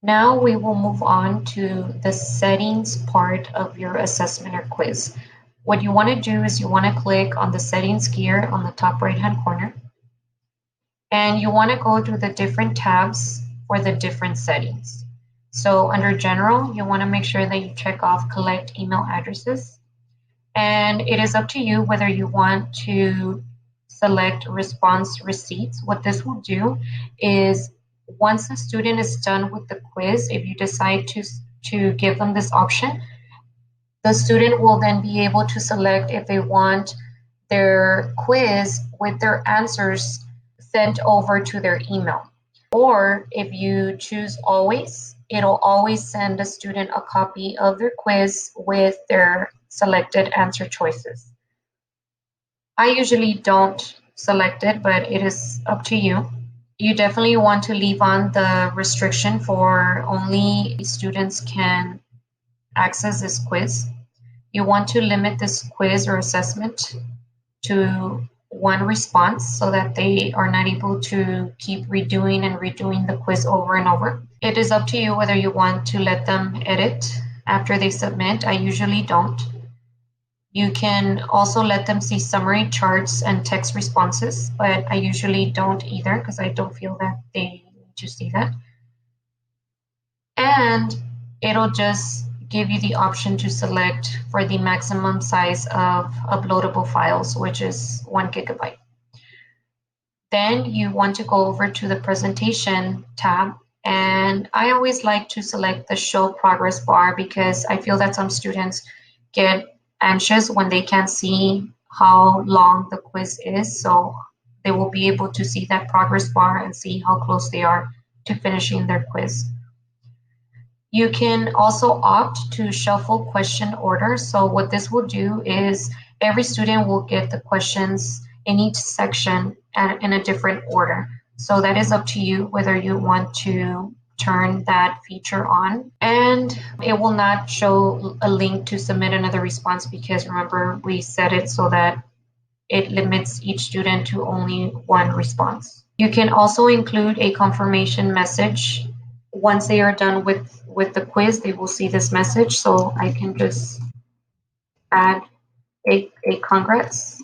Now we will move on to the settings part of your assessment or quiz. What you want to do is you want to click on the settings gear on the top right hand corner, and you want to go to the different tabs for the different settings. So under general, you want to make sure that you check off collect email addresses, and it is up to you whether you want to select response receipts. What this will do is once the student is done with the quiz, if you decide to give them this option, the student will then be able to select if they want their quiz with their answers sent over to their email. Or if you choose always, it'll always send the student a copy of their quiz with their selected answer choices. I usually don't select it, but it is up to you. You definitely want to leave on the restriction for only students can access this quiz. You want to limit this quiz or assessment to one response so that they are not able to keep redoing and redoing the quiz over and over. It is up to you whether you want to let them edit after they submit. I usually don't. You can also let them see summary charts and text responses, but I usually don't either because I don't feel that they need to see that. And it'll just give you the option to select for the maximum size of uploadable files, which is 1 GB. Then you want to go over to the presentation tab, and I always like to select the show progress bar because I feel that some students get anxious when they can't see how long the quiz is, so they will be able to see that progress bar and see how close they are to finishing their quiz. You can also opt to shuffle question order. So what this will do is every student will get the questions in each section in a different order. So that is up to you whether you want to turn that feature on. And it will not show a link to submit another response because remember we set it so that it limits each student to only one response. You can also include a confirmation message. Once they are done with the quiz, they will see this message. So I can just add a congrats.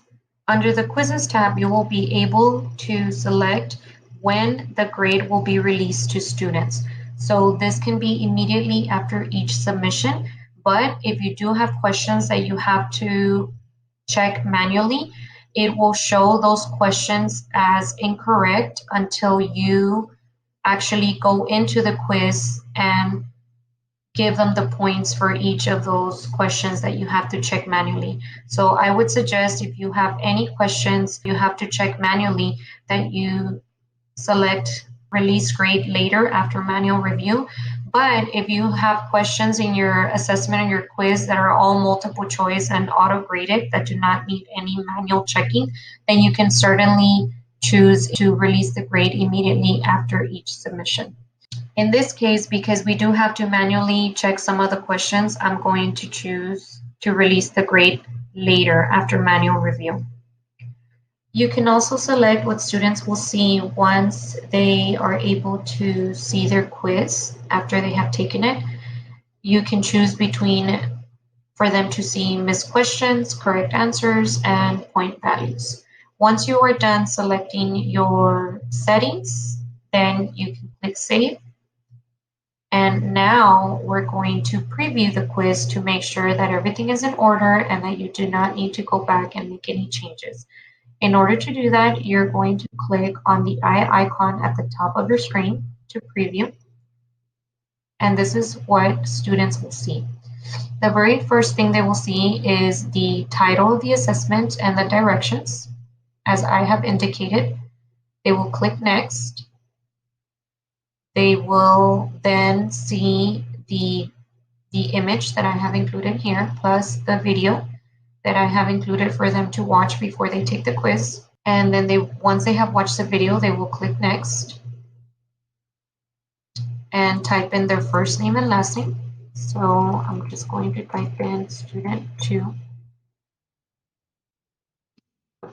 Under the quizzes tab, you will be able to select when the grade will be released to students. So this can be immediately after each submission, but if you do have questions that you have to check manually, it will show those questions as incorrect until you actually go into the quiz and give them the points for each of those questions that you have to check manually. So I would suggest if you have any questions you have to check manually that you select release grade later after manual review. But if you have questions in your assessment and your quiz that are all multiple choice and auto graded that do not need any manual checking, then you can certainly choose to release the grade immediately after each submission. In this case, because we do have to manually check some of the questions, I'm going to choose to release the grade later after manual review. You can also select what students will see once they are able to see their quiz after they have taken it. You can choose between for them to see missed questions, correct answers, and point values. Once you are done selecting your settings, then you can click Save. And now we're going to preview the quiz to make sure that everything is in order and that you do not need to go back and make any changes. In order to do that, you're going to click on the eye icon at the top of your screen to preview. And this is what students will see. The very first thing they will see is the title of the assessment and the directions. As I have indicated, they will click Next. They will then see the image that I have included here, plus the video that I have included for them to watch before they take the quiz. And then once they have watched the video, they will click Next and type in their first name and last name. So I'm just going to type in student 2,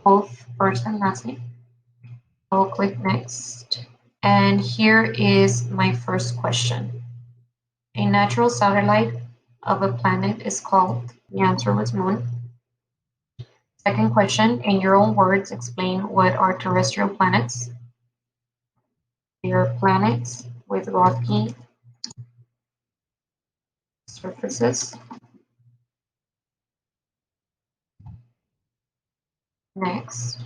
both first and last name. I'll click Next. And here is my first question. A natural satellite of a planet is called? The answer was moon. Second question, in your own words, explain what are terrestrial planets. They are planets with rocky surfaces. Next,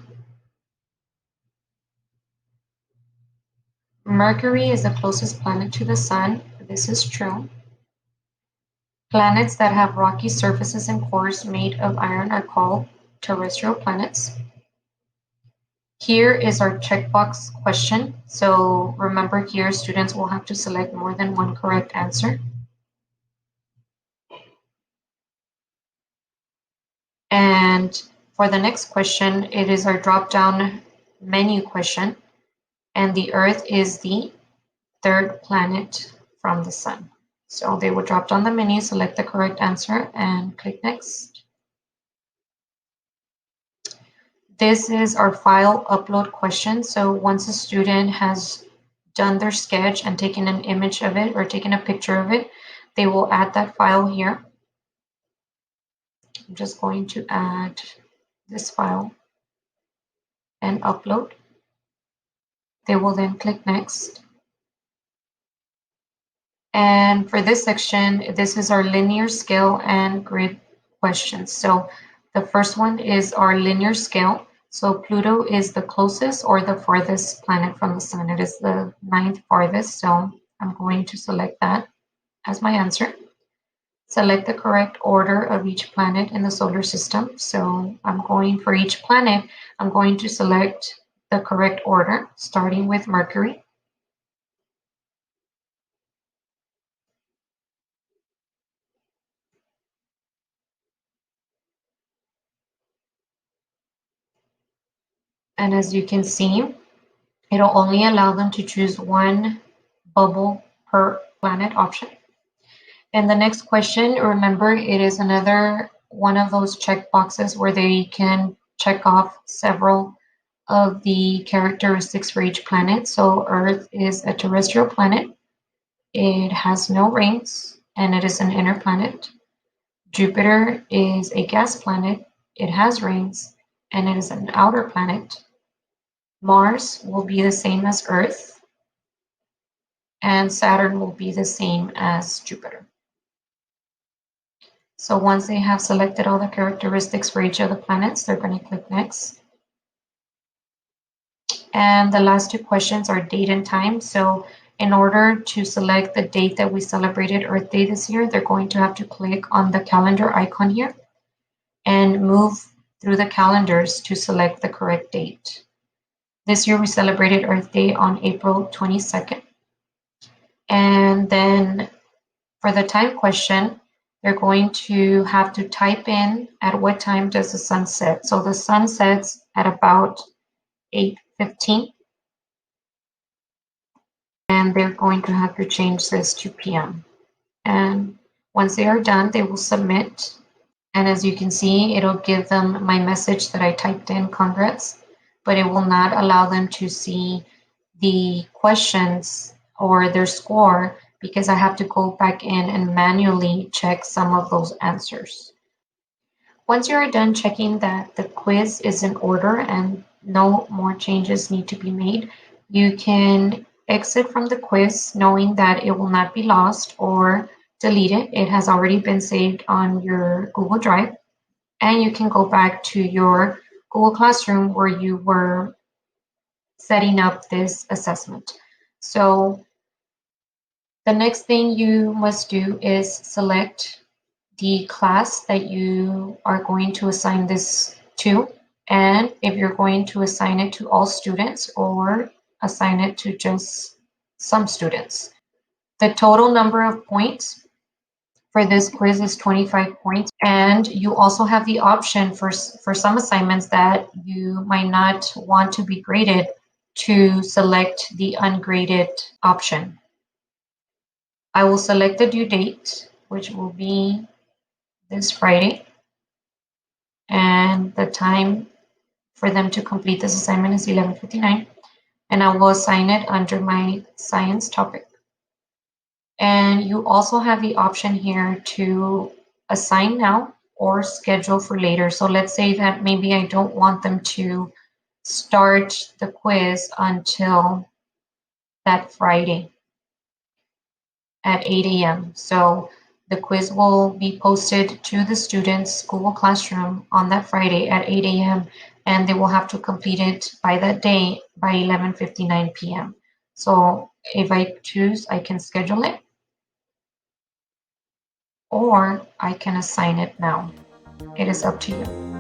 Mercury is the closest planet to the Sun. This is true. Planets that have rocky surfaces and cores made of iron are called terrestrial planets. Here is our checkbox question. So remember here, students will have to select more than one correct answer. And for the next question, it is our drop-down menu question. And the Earth is the third planet from the Sun. So they will drop down the menu, select the correct answer, and click Next. This is our file upload question. So once a student has done their sketch and taken an image of it or taken a picture of it, they will add that file here. I'm just going to add this file and upload. They will then click Next. And for this section, this is our linear scale and grid questions. So the first one is our linear scale. So Pluto is the closest or the farthest planet from the Sun. It is the 9th farthest. So I'm going to select that as my answer. Select the correct order of each planet in the solar system. So I'm going for each planet, I'm going to select the correct order, starting with Mercury. And as you can see, it'll only allow them to choose one bubble per planet option. And the next question, remember, it is another one of those check boxes where they can check off several of the characteristics for each planet. So Earth is a terrestrial planet. It has no rings and it is an inner planet. Jupiter is a gas planet. It has rings and it is an outer planet. Mars will be the same as Earth, and Saturn will be the same as Jupiter. So once they have selected all the characteristics for each of the planets, they're going to click Next. And the last two questions are date and time. So in order to select the date that we celebrated Earth Day this year, they're going to have to click on the calendar icon here and move through the calendars to select the correct date. This year we celebrated Earth Day on April 22nd. And then for the time question, they're going to have to type in at what time does the sun set. So the sun sets at about 8:15. And they're going to have to change this to PM. And once they are done, they will submit. And as you can see, it'll give them my message that I typed in, congrats, but it will not allow them to see the questions or their score because I have to go back in and manually check some of those answers. Once you are done checking that the quiz is in order and no more changes need to be made, you can exit from the quiz knowing that it will not be lost or deleted. It has already been saved on your Google Drive, and you can go back to your Google Classroom where you were setting up this assessment. So the next thing you must do is select the class that you are going to assign this to, and if you're going to assign it to all students or assign it to just some students. The total number of points for this quiz is 25 points, and you also have the option for some assignments that you might not want to be graded to select the ungraded option. I will select the due date, which will be this Friday, and the time for them to complete this assignment is 11:59, and I will assign it under my science topic. And you also have the option here to assign now or schedule for later. So let's say that maybe I don't want them to start the quiz until that Friday at 8 a.m. So the quiz will be posted to the students' Google Classroom on that Friday at 8 a.m. and they will have to complete it by that day by 11:59 p.m. So if I choose, I can schedule it or I can assign it now. It is up to you.